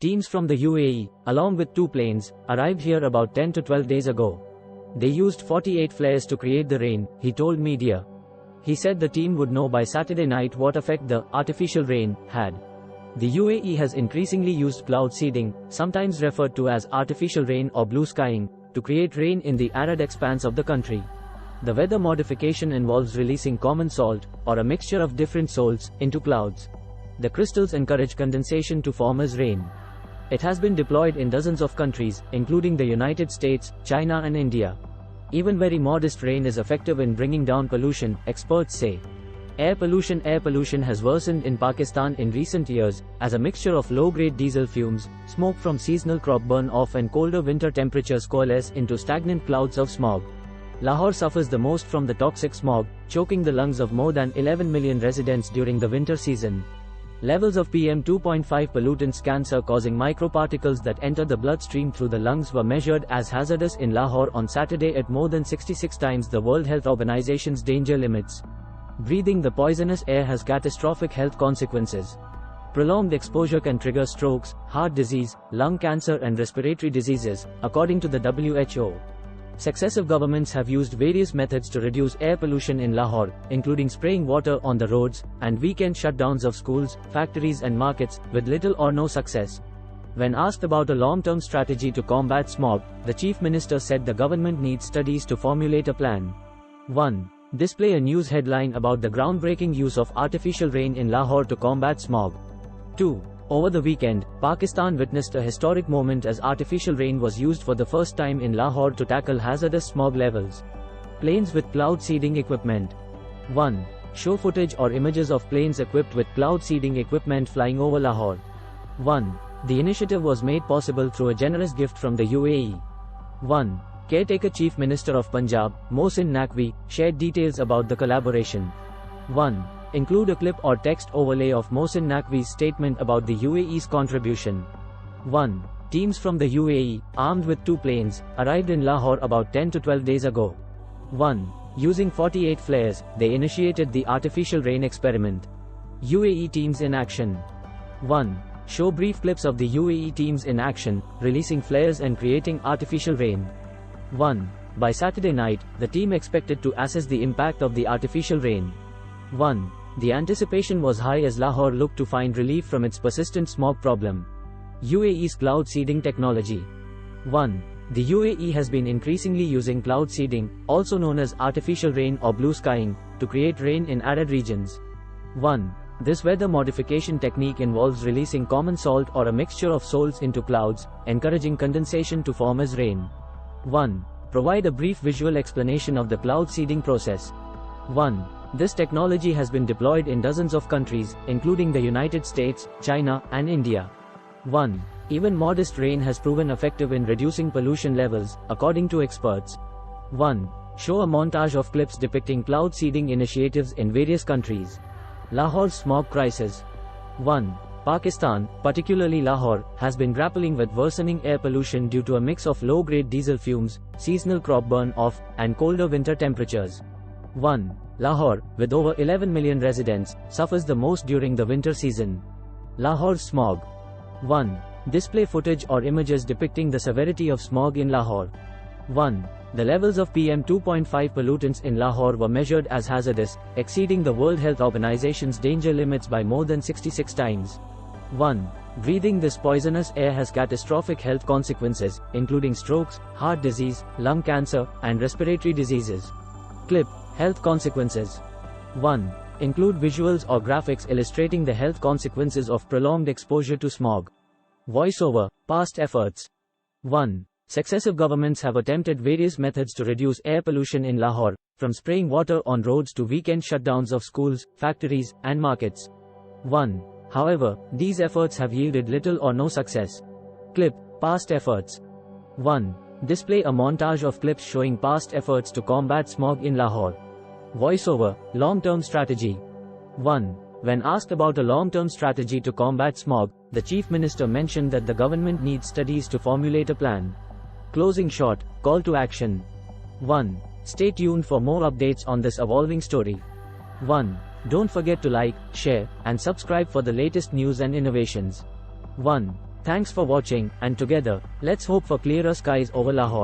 Teams from the UAE, along with 2 planes, arrived here about 10 to 12 days ago. They used 48 flares to create the rain, he told media. He said the team would know by Saturday night what effect the artificial rain had. The UAE has increasingly used cloud seeding, sometimes referred to as artificial rain or blue skying, to create rain in the arid expanse of the country. The weather modification involves releasing common salt, or a mixture of different salts, into clouds. The crystals encourage condensation to form as rain. It has been deployed in dozens of countries, including the United States, China and India. Even very modest rain is effective in bringing down pollution, experts say. Air pollution has worsened in Pakistan in recent years, as a mixture of low-grade diesel fumes, smoke from seasonal crop burn-off and colder winter temperatures coalesce into stagnant clouds of smog. Lahore suffers the most from the toxic smog, choking the lungs of more than 11 million residents during the winter season. Levels of PM 2.5 pollutants cancer-causing microparticles that enter the bloodstream through the lungs were measured as hazardous in Lahore on Saturday at more than 66 times the World Health Organization's danger limits. Breathing the poisonous air has catastrophic health consequences. Prolonged exposure can trigger strokes, heart disease, lung cancer and respiratory diseases, according to the WHO. Successive governments have used various methods to reduce air pollution in Lahore, including spraying water on the roads, and weekend shutdowns of schools, factories and markets, with little or no success. When asked about a long-term strategy to combat smog, the Chief Minister said the government needs studies to formulate a plan. 1. Display a news headline about the groundbreaking use of artificial rain in Lahore to combat smog. 2. Over the weekend, Pakistan witnessed a historic moment as artificial rain was used for the first time in Lahore to tackle hazardous smog levels. Planes with cloud seeding equipment. 1. Show footage or images of planes equipped with cloud seeding equipment flying over Lahore. 1. The initiative was made possible through a generous gift from the UAE. 1. Caretaker Chief Minister of Punjab, Mohsin Naqvi, shared details about the collaboration. 1. Include a clip or text overlay of Mohsin Naqvi's statement about the UAE's contribution. 1. Teams from the UAE, armed with 2 planes, arrived in Lahore about 10 to 12 days ago. 1. Using 48 flares, they initiated the artificial rain experiment. UAE teams in action. 1. Show brief clips of the UAE teams in action, releasing flares and creating artificial rain. 1. By Saturday night, the team expected to assess the impact of the artificial rain. 1. The anticipation was high as Lahore looked to find relief from its persistent smog problem. UAE's cloud seeding technology. 1. The UAE has been increasingly using cloud seeding, also known as artificial rain or blue skying, to create rain in arid regions. 1. This weather modification technique involves releasing common salt or a mixture of salts into clouds, encouraging condensation to form as rain. 1. Provide a brief visual explanation of the cloud seeding process. 1. This technology has been deployed in dozens of countries, including the United States, China, and India. 1. Even modest rain has proven effective in reducing pollution levels, according to experts. 1. Show a montage of clips depicting cloud seeding initiatives in various countries. Lahore's smog crisis. 1. Pakistan, particularly Lahore, has been grappling with worsening air pollution due to a mix of low-grade diesel fumes, seasonal crop burn-off, and colder winter temperatures. 1. Lahore, with over 11 million residents, suffers the most during the winter season. Lahore's smog. 1. Display footage or images depicting the severity of smog in Lahore. 1. The levels of PM 2.5 pollutants in Lahore were measured as hazardous, exceeding the World Health Organization's danger limits by more than 66 times. 1. Breathing this poisonous air has catastrophic health consequences, including strokes, heart disease, lung cancer, and respiratory diseases. Clip. Health consequences. 1. Include visuals or graphics illustrating the health consequences of prolonged exposure to smog. Voiceover. Past efforts. 1. Successive governments have attempted various methods to reduce air pollution in Lahore, from spraying water on roads to weekend shutdowns of schools, factories, and markets. 1. However, these efforts have yielded little or no success. Clip. Past efforts. 1. Display a montage of clips showing past efforts to combat smog in Lahore. Voiceover. Long-term strategy. 1. When asked about a long-term strategy to combat smog, the Chief Minister mentioned that the government needs studies to formulate a plan. Closing shot. Call to action. 1. Stay tuned for more updates on this evolving story. 1. Don't forget to like, share, and subscribe for the latest news and innovations. 1. Thanks for watching, and together, let's hope for clearer skies over Lahore.